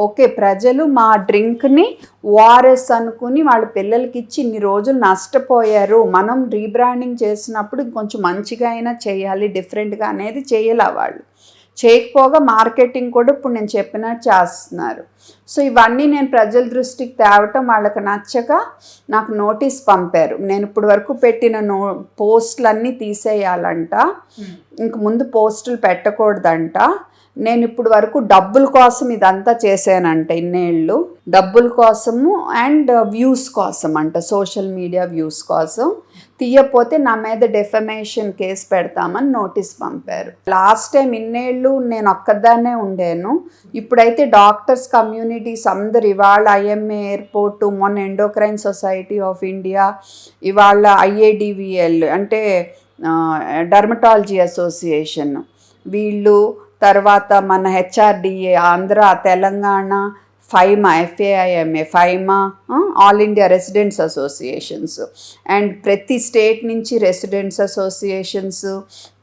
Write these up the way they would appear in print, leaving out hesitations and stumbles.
Okay, ప్రజలు మా డ్రింక్ని ORS అనుకుని వాళ్ళ పిల్లలకి ఇచ్చి ఇన్ని రోజులు నష్టపోయారు, మనం రీబ్రాండింగ్ చేసినప్పుడు కొంచెం మంచిగా అయినా చేయాలి, డిఫరెంట్గా అనేది చేయలే. వాళ్ళు చేయకపోగా మార్కెటింగ్ కూడా ఇప్పుడు నేను చెప్పినట్టు చేస్తున్నారు. సో ఇవన్నీ నేను ప్రజల దృష్టికి తేవటం వాళ్ళకి నచ్చక నాకు నోటీస్ పంపారు. నేను ఇప్పుడు వరకు పెట్టిన పోస్టులన్నీ తీసేయాలంట, ఇంక ముందు పోస్టులు పెట్టకూడదంట. నేను ఇప్పుడు వరకు డబ్బుల కోసం ఇదంతా చేశానంట, ఇన్నేళ్ళు డబ్బుల కోసము అండ్ వ్యూస్ కోసం అంట, సోషల్ మీడియా వ్యూస్ కోసం. తీయపోతే నా మీద డెఫమేషన్ కేసు పెడతామని నోటీస్ పంపారు. లాస్ట్ టైం ఇన్నేళ్ళు నేను ఒక్కదాన్నే ఉండాను. ఇప్పుడైతే డాక్టర్స్ కమ్యూనిటీస్ అందరు, ఇవాళ ఐఎంఏ ఎయిర్పోర్టు, మొన్న ఎండోక్రైన్ సొసైటీ ఆఫ్ ఇండియా, ఇవాళ IADVL అంటే డర్మటాలజీ అసోసియేషన్ వీళ్ళు, తర్వాత మన HRDA Andhra, Telangana, FAIMA all India residents associations, and ప్రతి స్టేట్ నుంచి residents associations,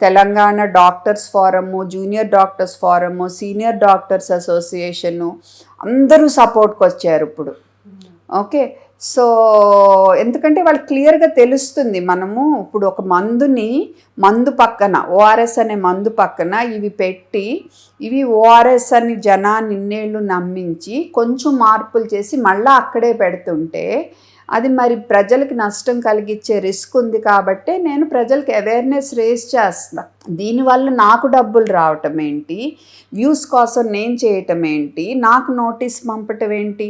Telangana doctors forum, junior doctors forum, senior doctors association అందరూ సపోర్ట్కి వచ్చారు ఇప్పుడు. ఓకే, సో ఎందుకంటే వాళ్ళకి క్లియర్గా తెలుస్తుంది, మనము ఇప్పుడు ఒక మందు పక్కన ఓఆర్ఎస్ అనే మందు పక్కన ఇవి పెట్టి, ఇవి ఓఆర్ఎస్ అని జనాన్ని ఇన్నేళ్ళు నమ్మించి కొంచెం మార్పులు చేసి మళ్ళీ అక్కడే పెడుతుంటే అది మరి ప్రజలకి నష్టం కలిగించే రిస్క్ ఉంది. కాబట్టి నేను ప్రజలకి అవేర్నెస్ రేస్ చేస్తా. దీనివల్ల నాకు డబ్బులు రావటం ఏంటి, వ్యూస్ కోసం నేను చేయటం ఏంటి, నాకు నోటీస్ పంపటం ఏంటి,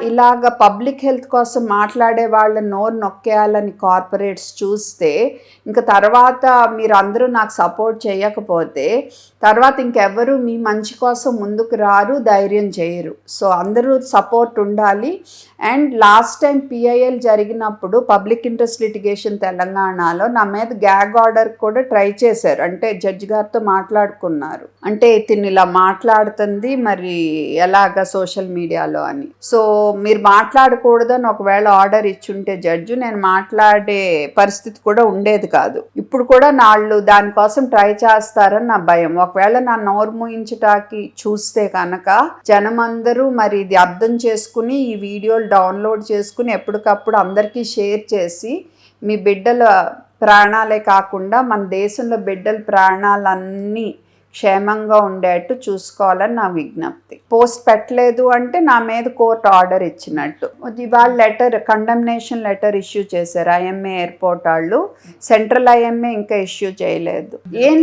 ఇలాగ పబ్లిక్ హెల్త్ కోసం మాట్లాడే వాళ్ళ నోరు నొక్కేయాలని కార్పొరేట్స్ చూస్తే, ఇంకా తర్వాత మీరు అందరూ నాకు సపోర్ట్ చేయకపోతే తర్వాత ఇంకెవరు మీ మంచి కోసం ముందుకు రారు, ధైర్యం చేయరు. సో అందరూ సపోర్ట్ ఉండాలి. అండ్ లాస్ట్ టైం PIL జరిగినప్పుడు పబ్లిక్ ఇంట్రెస్ట్ లిటిగేషన్ తెలంగాణలో నా మీద గ్యాగ్ ఆర్డర్ కూడా ట్రై చేశారు. అంటే జడ్జి గారితో మాట్లాడుకున్నారు, అంటే తిని ఇలా మాట్లాడుతుంది మరి ఎలాగ సోషల్ మీడియాలో అని. సో మీరు మాట్లాడకూడదని ఒకవేళ ఆర్డర్ ఇచ్చుంటే జడ్జి, నేను మాట్లాడే పరిస్థితి కూడా ఉండేది కాదు. ఇప్పుడు కూడా నాళ్ళు దానికోసం ట్రై చేస్తారని నా భయం. ఒకవేళ నా నోరు మూయించటానికి చూస్తే కనుక జనమందరూ మరి ఇది అర్థం చేసుకుని ఈ వీడియోలు డౌన్లోడ్ చేసుకుని ఎప్పటికప్పుడు అందరికీ షేర్ చేసి మీ బిడ్డల ప్రాణాలే కాకుండా మన దేశంలో బిడ్డల ప్రాణాలన్నీ క్షేమంగా ఉండేట్టు చూసుకోవాలని నా విజ్ఞప్తి. పోస్ట్ పెట్టలేదు అంటే నా మీద కోర్టు ఆర్డర్ ఇచ్చినట్టు. ఇవాళ కండమ్నేషన్ లెటర్ ఇష్యూ చేశారు IMA ఎయిర్పోర్ట్ వాళ్ళు. సెంట్రల్ IMA ఇంకా ఇష్యూ చేయలేదు. ఏం